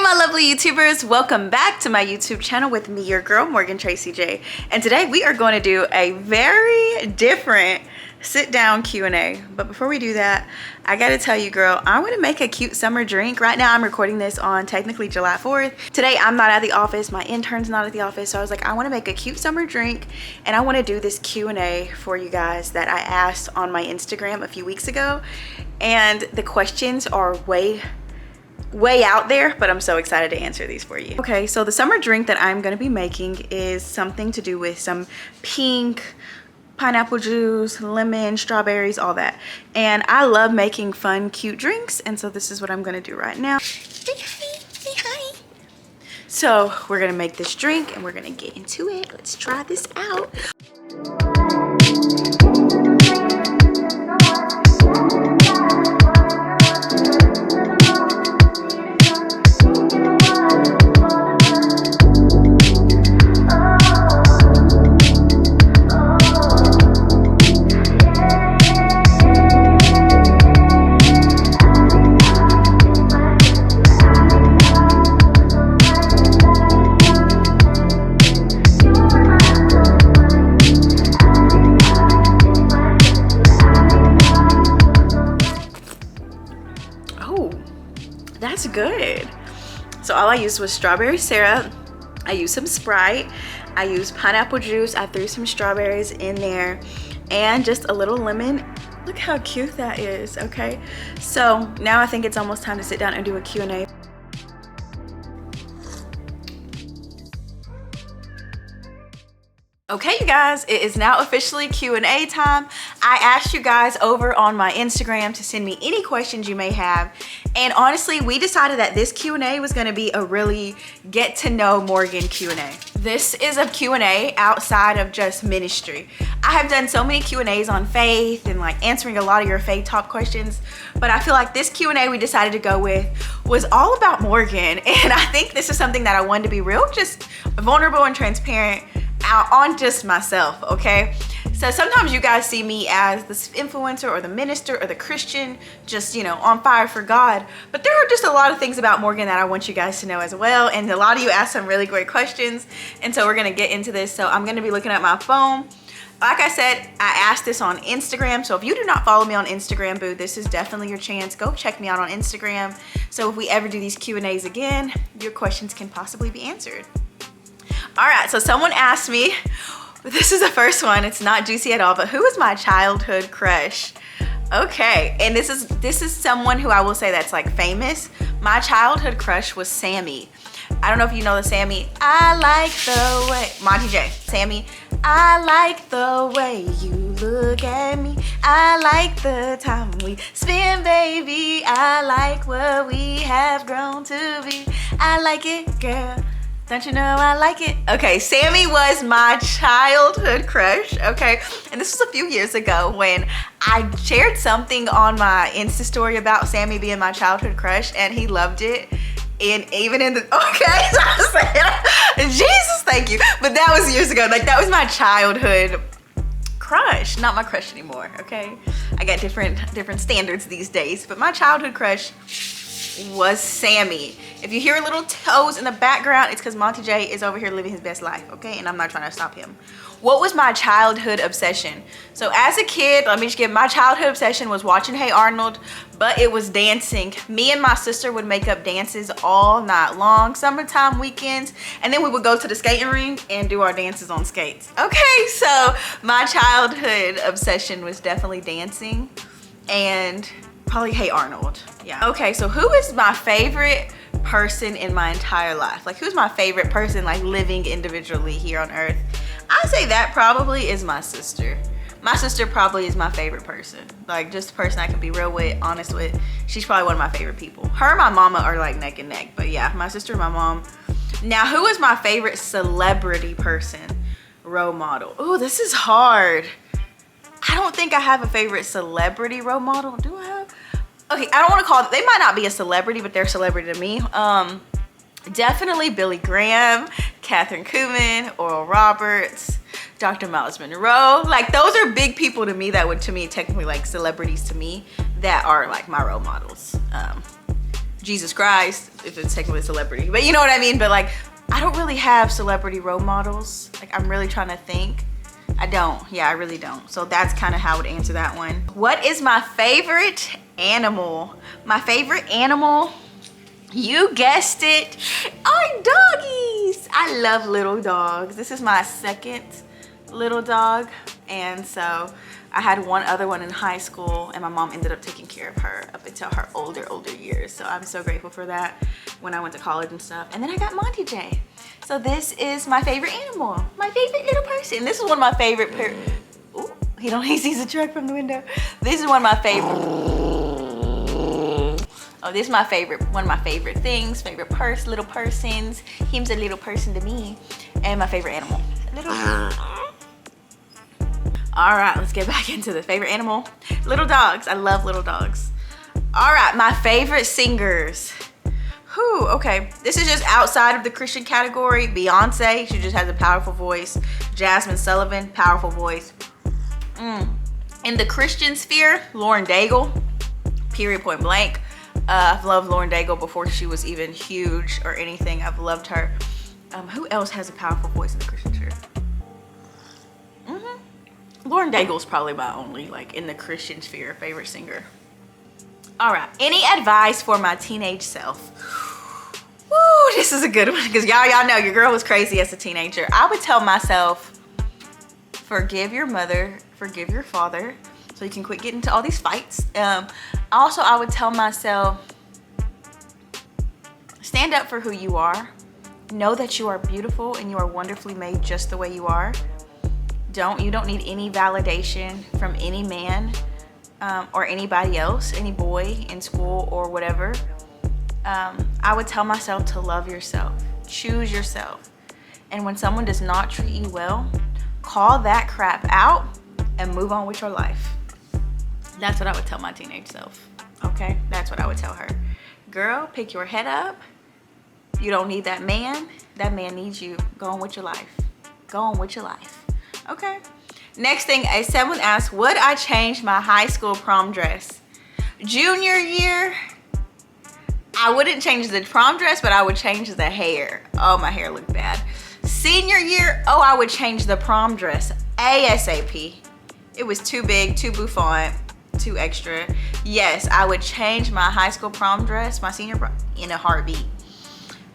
my lovely YouTubers, welcome back to my YouTube channel with me, your girl Morgan Tracy J. And today we are going to do a very different sit down Q&A. But before we do that, I gotta tell you, girl, I want to make a cute summer drink. Right now I'm recording this on technically July 4th. Today I'm not at the office, my intern's not at the office, so I was like, I want to make a cute summer drink and I want to do this Q&A for you guys that I asked on my Instagram a few weeks ago. And the questions are way out there, but I'm so excited to answer these for you. Okay, so the summer drink that I'm gonna be making is something to do with some pink, pineapple juice, lemon, strawberries, all that. And I love making fun, cute drinks, and so this is what I'm gonna do right now. Say hi, say hi. So we're gonna make this drink and we're gonna get into it. Let's try this out. That's good. So all I used was strawberry syrup. I used some Sprite. I used pineapple juice. I threw some strawberries in there and just a little lemon. Look how cute that is, okay? So now I think it's almost time to sit down and do a Q&A. Okay, you guys, it is now officially Q&A time. I asked you guys over on my Instagram to send me any questions you may have. And honestly, we decided that this Q&A was gonna be a really get to know Morgan Q&A. This is a Q&A outside of just ministry. I have done so many Q&As on faith and like answering a lot of your faith talk questions, but I feel like this Q&A we decided to go with was all about Morgan. And I think this is something that I wanted to be real, just vulnerable and transparent out on just myself, okay? So sometimes you guys see me as this influencer or the minister or the Christian, just, you know, on fire for God. But there are just a lot of things about Morgan that I want you guys to know as well. And a lot of you asked some really great questions. And so we're gonna get into this. So I'm gonna be looking at my phone. Like I said, I asked this on Instagram. So if you do not follow me on Instagram, boo, this is definitely your chance. Go check me out on Instagram. So if we ever do these Q&As again, your questions can possibly be answered. All right, so someone asked me, this is the first one, it's not juicy at all, but who is my childhood crush? Okay, and this is someone who I will say that's like famous. My childhood crush was Sammy. I don't know if you know the Sammy. I like the way, Monty J, Sammy. I like the way you look at me. I like the time we spend, baby. I like what we have grown to be. I like it, girl. Don't you know I like it? Okay, Sammy was my childhood crush, okay? And this was a few years ago when I shared something on my Insta story about Sammy being my childhood crush, and he loved it. And even in the, okay, so I was like, Jesus, thank you. But that was years ago. Like, that was my childhood crush, not my crush anymore, okay? I got different standards these days, but my childhood crush was Sammy. If you hear little toes in the background, it's because Monty J is over here living his best life, okay? And I'm not trying to stop him. What was my childhood obsession? So as a kid, let me just give, my childhood obsession was watching Hey Arnold, but it was dancing. Me and my sister would make up dances all night long, summertime weekends, and then we would go to the skating rink and do our dances on skates. Okay, so my childhood obsession was definitely dancing and probably Hey Arnold. Yeah. Okay, so who is my favorite person in my entire life? Like, who's my favorite person, like, living individually here on earth? I say that probably is my sister. My sister probably is my favorite person. Like, just a person I can be real with, honest with. She's probably one of my favorite people. Her and my mama are like neck and neck, but yeah, my sister and my mom. Now, who is my favorite celebrity person? Role model. Oh, this is hard. I don't think I have a favorite celebrity role model. Do I have? Okay, I don't want to call it, they might not be a celebrity, but they're a celebrity to me. Definitely Billy Graham, Catherine Kuhlman, Oral Roberts, Dr. Miles Monroe. Like, those are big people to me that would, to me, technically like celebrities to me that are like my role models. Jesus Christ, if it's technically a celebrity, but you know what I mean. But like, I don't really have celebrity role models. Like, I'm really trying to think. I don't. Yeah, I really don't. So that's kind of how I would answer that one. What is my favorite animal? My favorite animal, you guessed it, are doggies. I love little dogs. This is my second little dog, and so I had one other one in high school, and my mom ended up taking care of her up until her older years. So I'm so grateful for that when I went to college and stuff. And then I got Monty J. So this is my favorite animal, my favorite little person. This is one of my favorite Ooh, he sees a truck from the window. This is one of my favorite. Oh, this is my favorite, one of my favorite things, little persons. Him's a little person to me, and my favorite animal. All right, let's get back into the favorite animal. Little dogs. I love little dogs. All right, my favorite singers. Whew, okay. This is just outside of the Christian category. Beyonce, she just has a powerful voice. Jasmine Sullivan, powerful voice. In the Christian sphere, Lauren Daigle, period, point blank. I've loved Lauren Daigle before she was even huge or anything. I've loved her. Who else has a powerful voice in the Christian sphere? Lauren Daigle is probably my only, like, in the Christian sphere, favorite singer. All right, any advice for my teenage self? Woo, this is a good one, because y'all know your girl was crazy as a teenager. I would tell myself, forgive your mother, forgive your father, so you can quit getting into all these fights. Also, I would tell myself, stand up for who you are. Know that you are beautiful and you are wonderfully made just the way you are. You don't need any validation from any man or anybody else, any boy in school or whatever. I would tell myself to love yourself, choose yourself. And when someone does not treat you well, call that crap out and move on with your life. That's what I would tell my teenage self, okay? That's what I would tell her. Girl, pick your head up. You don't need that man. That man needs you. Go on with your life. Go on with your life. Okay. Next thing, someone asked, would I change my high school prom dress? Junior year, I wouldn't change the prom dress, but I would change the hair. Oh, my hair looked bad. Senior year, oh, I would change the prom dress ASAP. It was too big, too bouffant, too extra. Yes, I would change my high school prom dress, my senior prom, in a heartbeat.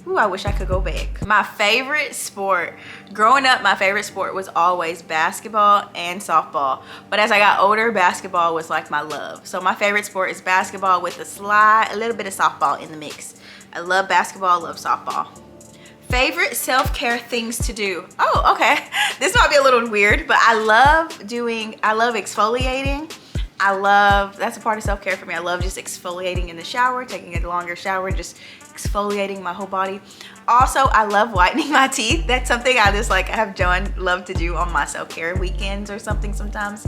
Ooh, I wish I could go back. My favorite sport, growing up, my favorite sport was always basketball and softball. But as I got older, basketball was like my love. So my favorite sport is basketball with a little bit of softball in the mix. I love basketball, love softball. Favorite self-care things to do. Oh, okay. This might be a little weird, but I love exfoliating. That's a part of self-care for me. I love just exfoliating in the shower, taking a longer shower, just exfoliating my whole body. Also, I love whitening my teeth. That's something I just like have love to do on my self-care weekends or something sometimes.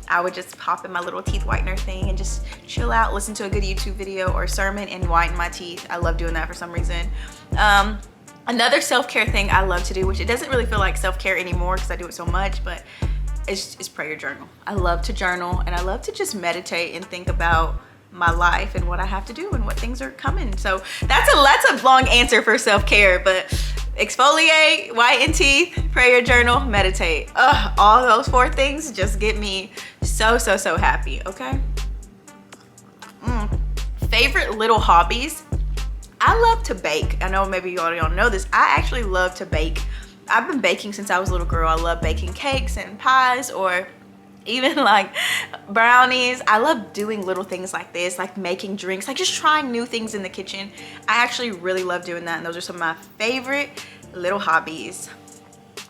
I would just pop in my little teeth whitener thing and just chill out, listen to a good YouTube video or sermon and whiten my teeth. I love doing that for some reason. Another self-care thing I love to do, which it doesn't really feel like self-care anymore because I do it so much, but it's prayer journal. I love to journal and I love to just meditate and think about my life and what I have to do and what things are coming. So that's a long answer for self-care, but exfoliate, whiten teeth, prayer journal, meditate. All those 4 things just get me so happy, okay? Favorite little hobbies. I love to bake. I know maybe y'all don't know this. I actually love to bake. I've been baking since I was a little girl. I love baking cakes and pies or even like brownies. I love doing little things like this, like making drinks, like just trying new things in the kitchen. I actually really love doing that, and those are some of my favorite little hobbies.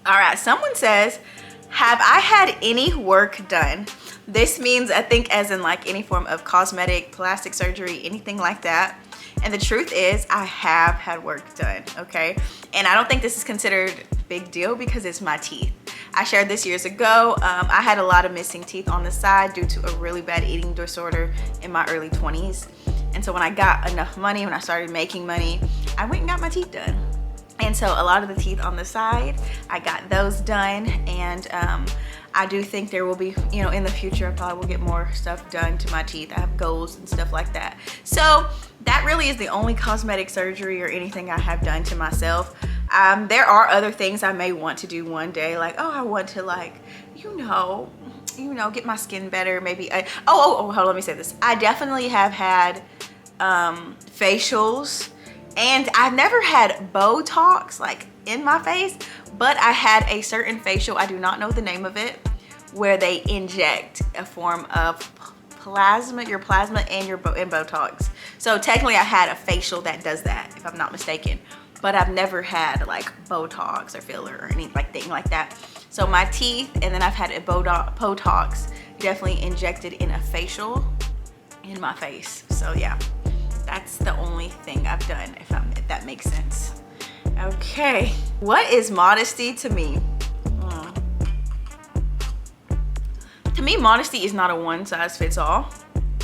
All right, someone says, have I had any work done? This means, I think, as in like any form of cosmetic, plastic surgery, anything like that. And the truth is, I have had work done, okay? And I don't think this is considered a big deal because it's my teeth. I shared this years ago. I had a lot of missing teeth on the side due to a really bad eating disorder in my early 20s. And so when I got enough money, when I started making money, I went and got my teeth done. And so a lot of the teeth on the side, I got those done. And I do think there will be, in the future, I probably will get more stuff done to my teeth. I have goals and stuff like that. So that that really is the only cosmetic surgery or anything I have done to myself. There are other things I may want to do one day, like, oh, I want to, like, you know, get my skin better. Maybe hold on, let me say this. I definitely have had facials, and I've never had Botox like in my face, but I had a certain facial, I do not know the name of it, where they inject a form of your plasma and Botox. So technically I had a facial that does that, if I'm not mistaken, but I've never had like Botox or filler or anything like that. So my teeth, and then I've had a Botox definitely injected in a facial in my face. So yeah, that's the only thing I've done, if that makes sense. Okay, what is modesty to me? To me, modesty is not a one size fits all.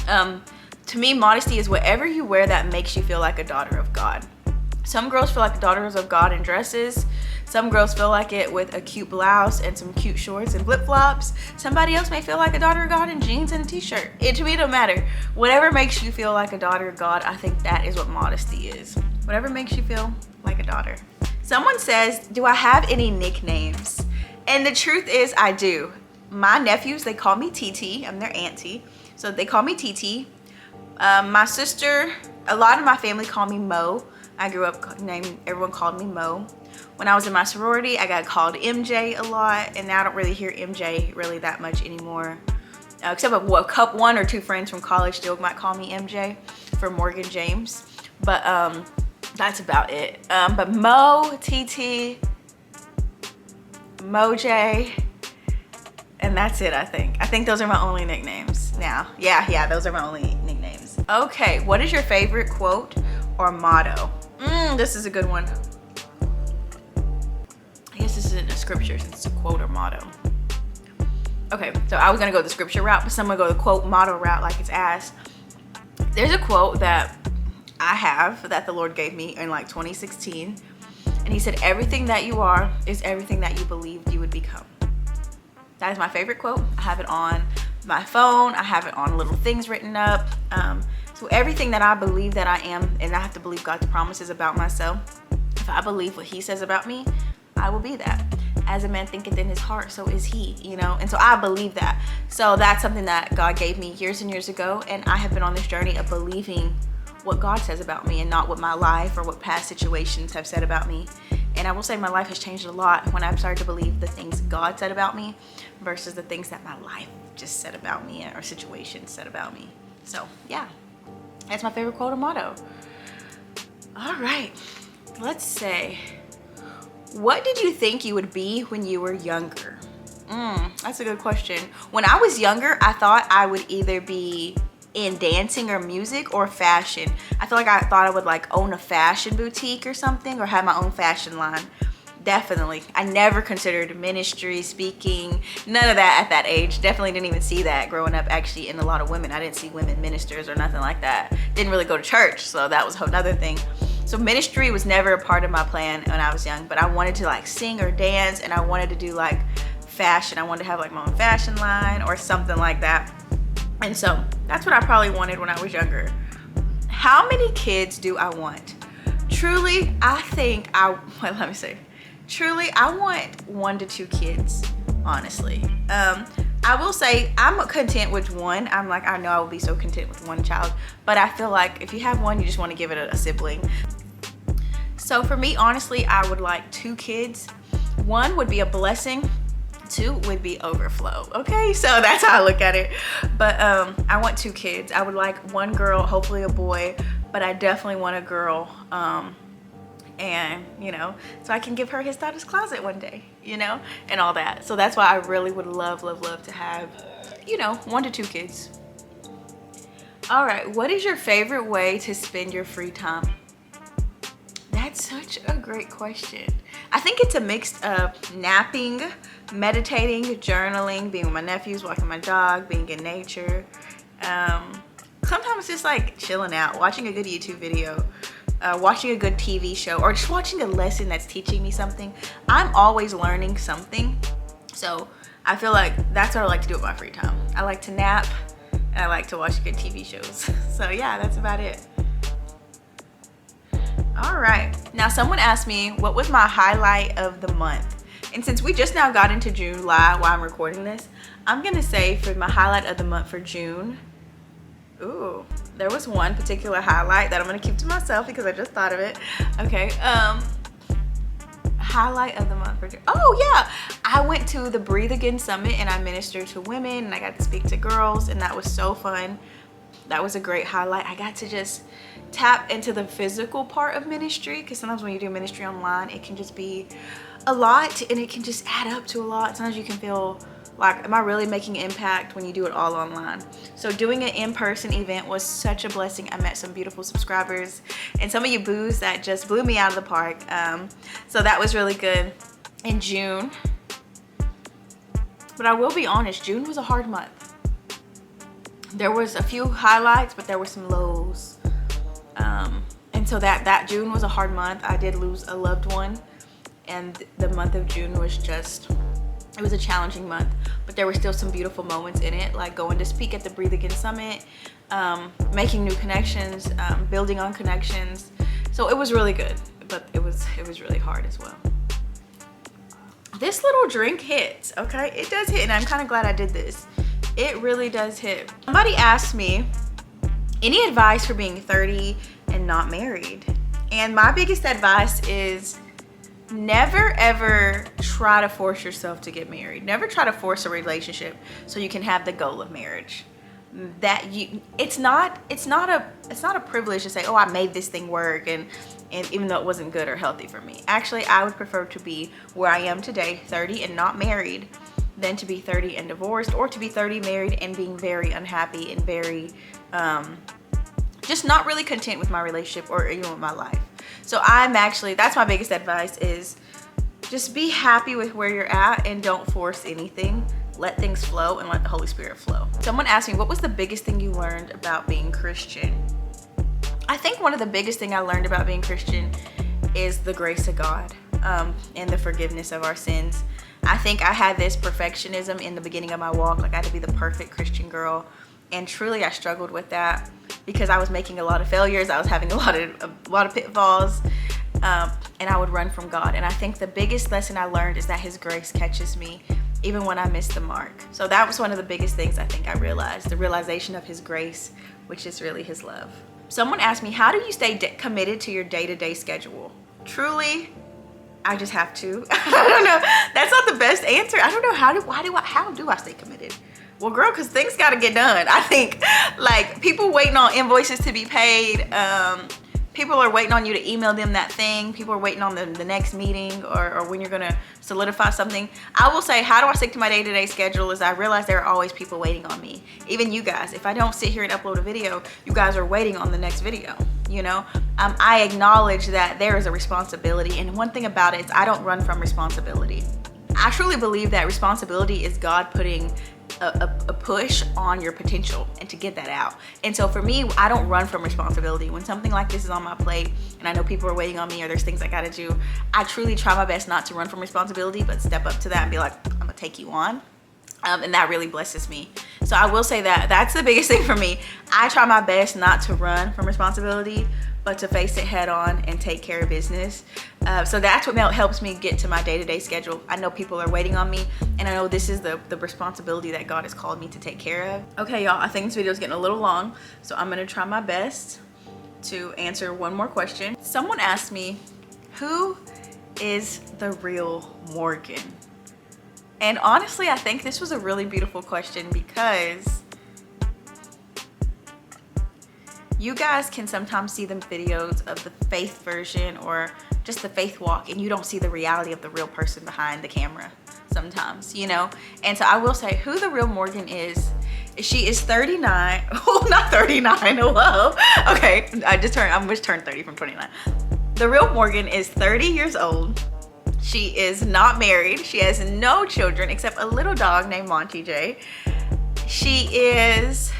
To me, modesty is whatever you wear that makes you feel like a daughter of God. Some girls feel like daughters of God in dresses. Some girls feel like it with a cute blouse and some cute shorts and flip-flops. Somebody else may feel like a daughter of God in jeans and a t-shirt. To me, it don't matter. Whatever makes you feel like a daughter of God, I think that is what modesty is. Whatever makes you feel like a daughter. Someone says, do I have any nicknames? And the truth is, I do. My nephews, they call me TT. I'm their auntie, so they call me TT. My sister, a lot of my family call me Mo. I grew up everyone called me Mo. When I was in my sorority, I got called MJ a lot, and now I don't really hear MJ really that much anymore. Except for one or two friends from college still might call me MJ for Morgan James. But that's about it. But Mo, TT, Moj, and that's it, I think. I think those are my only nicknames now. Yeah, those are my only nicknames. Okay, what is your favorite quote or motto? This is a good one. I guess this isn't a scripture since it's a quote or motto. Okay, so I was gonna go the scripture route, but someone go the quote motto route like it's asked. There's a quote that I have that the Lord gave me in like 2016. And he said, everything that you are is everything that you believed you would become. That is my favorite quote. I have it on my phone. I have it on little things written up. So everything that I believe that I am, and I have to believe God's promises about myself. If I believe what he says about me, I will be that. As a man thinketh in his heart, so is he, you know? And so I believe that. So that's something that God gave me years and years ago. And I have been on this journey of believing what God says about me and not what my life or what past situations have said about me. And I will say my life has changed a lot when I've started to believe the things God said about me versus the things that my life just said about me or situations said about me. So yeah, that's my favorite quote or motto. All right, let's say, what did you think you would be when you were younger? That's a good question. When I was younger, I thought I would either be in dancing or music or fashion. I feel like I thought I would like own a fashion boutique or something, or have my own fashion line. Definitely. I never considered ministry, speaking, none of that at that age. Definitely didn't even see that growing up actually in a lot of women. I didn't see women ministers or nothing like that. Didn't really go to church, so that was a whole nother thing. So ministry was never a part of my plan when I was young, but I wanted to like sing or dance, and I wanted to do like fashion. I wanted to have like my own fashion line or something like that. And so that's what I probably wanted when I was younger. How many kids do I want? Truly, I think Truly, I want 1 to 2 kids, honestly. I will say I'm content with one. I know I will be so content with one child, but I feel like if you have one, you just want to give it a sibling. So for me, honestly, I would like 2 kids. 1 would be a blessing. 2 would be overflow. Okay, so that's how I look at it. But I want 2 kids. I would like 1 girl, hopefully a boy, but I definitely want a girl. And you know, so I can give her his daughter's closet one day, you know, and all that. So that's why I really would love to have, you know, 1 to 2 kids. All right, what is your favorite way to spend your free time? That's such a great question. I think it's a mix of napping, meditating, journaling, being with my nephews, walking my dog, being in nature. Sometimes just like chilling out, watching a good YouTube video, watching a good TV show, or just watching a lesson that's teaching me something. I'm always learning something. So I feel like that's what I like to do with my free time. I like to nap and I like to watch good TV shows. So yeah, that's about it. All right, now someone asked me what was my highlight of the month, and since we just now got into July while I'm recording this, I'm gonna say for my highlight of the month for June, ooh, there was one particular highlight that I'm gonna keep to myself because I just thought of it. Okay, highlight of the month for June. Oh yeah, I went to the Breathe Again Summit and I ministered to women and I got to speak to girls, and that was so fun. That was a great highlight. I got to just tap into the physical part of ministry, because sometimes when you do ministry online, it can just be a lot and it can just add up to a lot. Sometimes you can feel like, am I really making an impact when you do it all online? So doing an in-person event was such a blessing. I met some beautiful subscribers and some of you boos that just blew me out of the park. So that was really good in June. But I will be honest, June was a hard month. There was a few highlights, but there were some lows. And so that June was a hard month. I did lose a loved one, and the month of June was just, it was a challenging month, but there were still some beautiful moments in it, like going to speak at the Breathe Again Summit, making new connections, building on connections. So it was really good, but it was really hard as well. This little drink hits, okay? It does hit, and I'm kind of glad I did this. It really does hit. Somebody asked me, any advice for being 30 and not married? And my biggest advice is never ever try to force yourself to get married. Never try to force a relationship so you can have the goal of marriage. It's not a privilege to say, oh, I made this thing work, and even though it wasn't good or healthy for me. Actually, I would prefer to be where I am today, 30 and not married, than to be 30 and divorced, or to be 30 married and being very unhappy and very just not really content with my relationship or even with my life. So that's my biggest advice, is just be happy with where you're at and don't force anything. Let things flow and let the Holy Spirit flow. Someone asked me, what was the biggest thing you learned about being Christian? I think one of the biggest thing I learned about being Christian is the grace of God and the forgiveness of our sins. I think I had this perfectionism in the beginning of my walk, like I had to be the perfect Christian girl, and truly I struggled with that because I was making a lot of failures. I was having a lot of pitfalls, and I would run from God. And I think the biggest lesson I learned is that His grace catches me even when I miss the mark. So that was one of the biggest things I think I realized, the realization of His grace, which is really His love. Someone asked me, how do you stay committed to your day-to-day schedule? Truly, I just have to. I don't know. That's not the best answer. I don't know how do I stay committed? Well, girl, because things got to get done. I think like people waiting on invoices to be paid. People are waiting on you to email them that thing. People are waiting on the next meeting or when you're going to solidify something. I will say, how do I stick to my day-to-day schedule is I realize there are always people waiting on me. Even you guys. If I don't sit here and upload a video, you guys are waiting on the next video. You know, I acknowledge that there is a responsibility. And one thing about it is I don't run from responsibility. I truly believe that responsibility is God putting a push on your potential and to get that out. And so for me, I don't run from responsibility. When something like this is on my plate and I know people are waiting on me or there's things I gotta do, I truly try my best not to run from responsibility, but step up to that and be like, I'm gonna take you on. And that really blesses me. So I will say that that's the biggest thing for me. I try my best not to run from responsibility, but to face it head on and take care of business. So that's what helps me get to my day-to-day schedule. I know people are waiting on me, and I know this is the responsibility that God has called me to take care of. Okay, y'all, I think this video is getting a little long, so I'm gonna try my best to answer one more question. Someone asked me, who is the real Morgan? And honestly, I think this was a really beautiful question because you guys can sometimes see the videos of the faith version or just the faith walk, and you don't see the reality of the real person behind the camera sometimes, you know? And so I will say who the real Morgan is. She is 39. Oh, not 39. Whoa. Okay, I just turned 30 from 29. The real Morgan is 30 years old. She is not married. She has no children except a little dog named Monty J. She is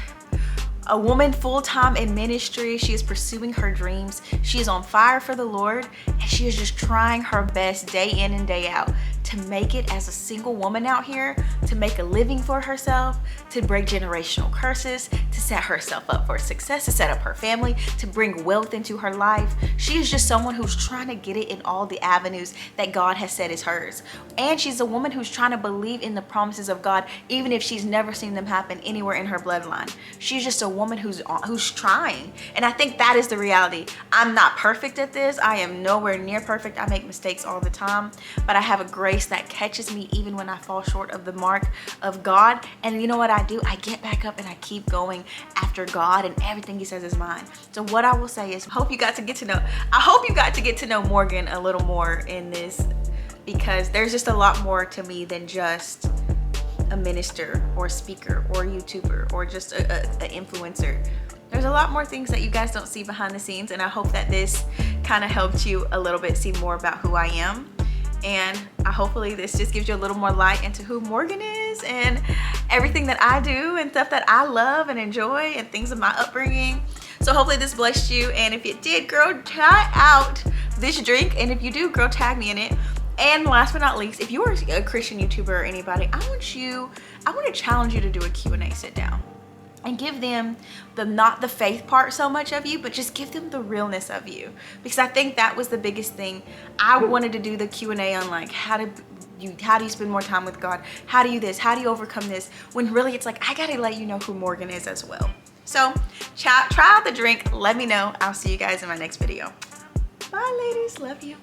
a woman full-time in ministry. She is pursuing her dreams. She is on fire for the Lord, and she is just trying her best day in and day out to make it as a single woman out here, to make a living for herself, to break generational curses, to set herself up for success, to set up her family, to bring wealth into her life. She is just someone who's trying to get it in all the avenues that God has said is hers. And she's a woman who's trying to believe in the promises of God, even if she's never seen them happen anywhere in her bloodline. She's just a woman who's trying. And I think that is the reality. I'm not perfect at this. I am nowhere near perfect. I make mistakes all the time, but I have a grace that catches me even when I fall short of the mark of God. And you know what I do? I get back up and I keep going after God, and everything he says is mine. So what I will say is, I hope you got to get to know Morgan a little more in this, because there's just a lot more to me than just a minister or speaker or YouTuber or just an influencer. There's a lot more things that you guys don't see behind the scenes, and I hope that this kind of helped you a little bit see more about who I am. And hopefully this just gives you a little more light into who Morgan is and everything that I do and stuff that I love and enjoy and things of my upbringing. So hopefully this blessed you, and if it did, girl, try out this drink, and if you do, girl, tag me in it. And last but not least, if you are a Christian YouTuber or anybody, I want to challenge you to do a Q&A sit down and give them not the faith part so much of you, but just give them the realness of you. Because I think that was the biggest thing. I wanted to do the Q&A on like, how do you spend more time with God? How do you this? How do you overcome this? When really it's like, I gotta let you know who Morgan is as well. So try out the drink. Let me know. I'll see you guys in my next video. Bye ladies, love you.